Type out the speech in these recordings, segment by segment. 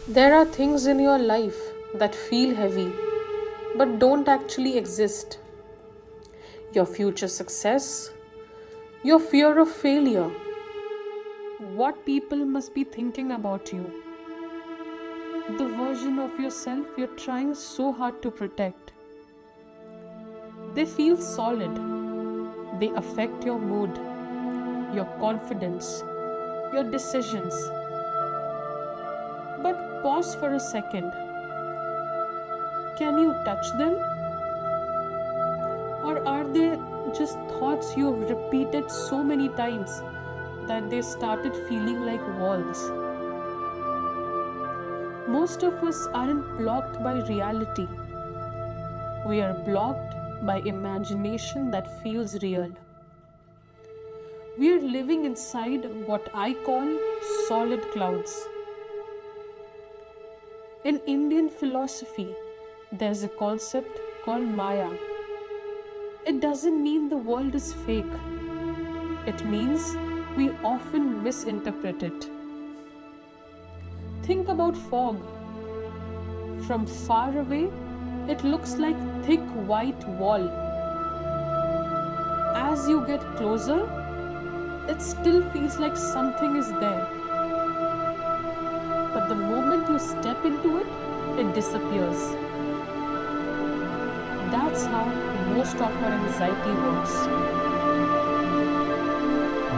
There are things in your life that feel heavy but don't actually exist. Your future success, your fear of failure, what people must be thinking about you, the version of yourself you're trying so hard to protect. They feel solid. They affect your mood, your confidence, your decisions. But pause for a second. Can you touch them? Or are they just thoughts you've repeated so many times that they started feeling like walls? Most of us aren't blocked by reality. We are blocked by imagination that feels real. We are living inside what I call solid clouds. In Indian philosophy, there's a concept called Maya. It doesn't mean the world is fake. It means we often misinterpret it. Think about fog. From far away, it looks like thick white wall. As you get closer, it still feels like something is there. But the moment you step into it, it disappears. That's how most of our anxiety works.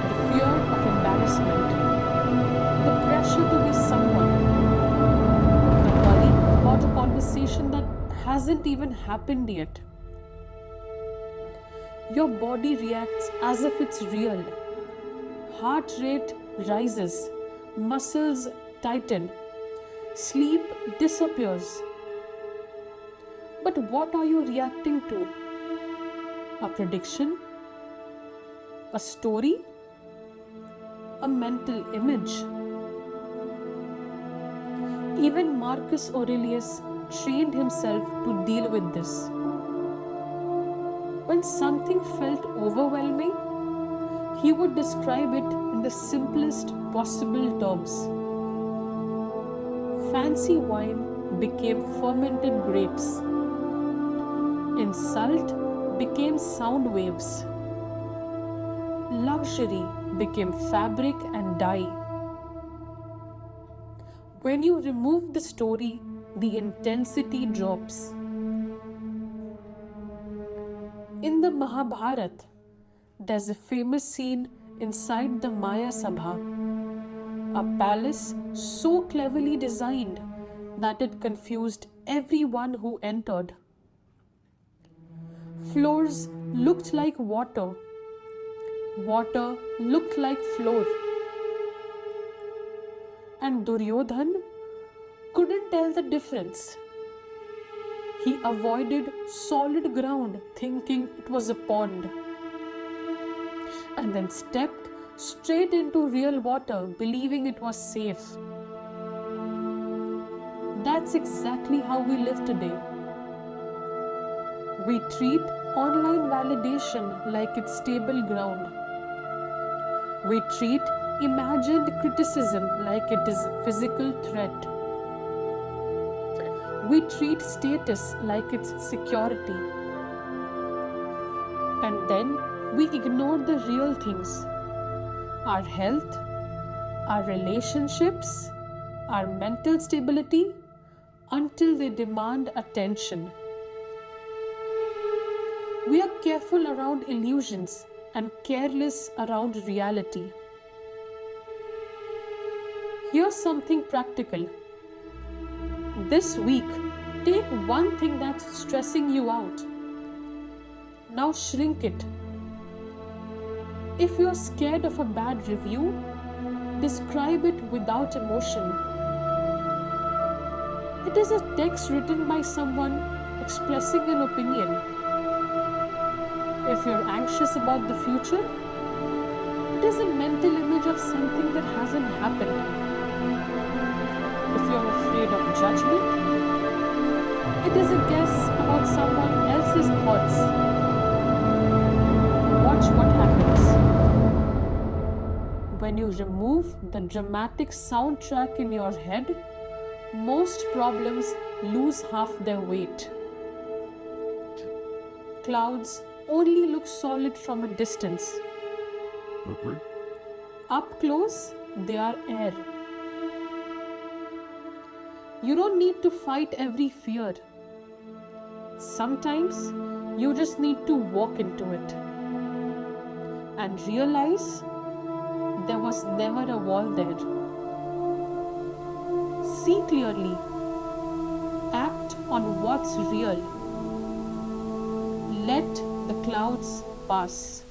The fear of embarrassment, the pressure to be someone, the worry about a conversation that hasn't even happened yet. Your body reacts as if it's real. Heart rate rises, muscles tighten, sleep disappears. But what are you reacting to? A prediction? A story? A mental image? Even Marcus Aurelius trained himself to deal with this. When something felt overwhelming, he would describe it in the simplest possible terms. Fancy wine became fermented grapes. Insult became sound waves. Luxury became fabric and dye. When you remove the story, the intensity drops. In the Mahabharata, there's a famous scene inside the Maya Sabha, a palace so cleverly designed that it confused everyone who entered. Floors looked like water. Water looked like floor. And Duryodhan couldn't tell the difference. He avoided solid ground thinking it was a pond, and then stepped straight into real water believing it was safe. That's exactly how we live today. We treat online validation like it's stable ground. We treat imagined criticism like it is a physical threat. We treat status like it's security. And then we ignore the real things. Our health, our relationships, our mental stability, until they demand attention. We are careful around illusions and careless around reality. Here's something practical. This week, take one thing that's stressing you out. Now shrink it. If you're scared of a bad review, describe it without emotion. It is a text written by someone expressing an opinion. If you're anxious about the future, it is a mental image of something that hasn't happened. If you're afraid of judgment, it is a guess about someone else's thoughts. Watch what happens. When you remove the dramatic soundtrack in your head, Most problems lose half their weight. Clouds only look solid from a distance. Up close, they are air. You don't need to fight every fear. Sometimes you just need to walk into it and realize there was never a wall there. See clearly. Act on what's real. Let the clouds pass.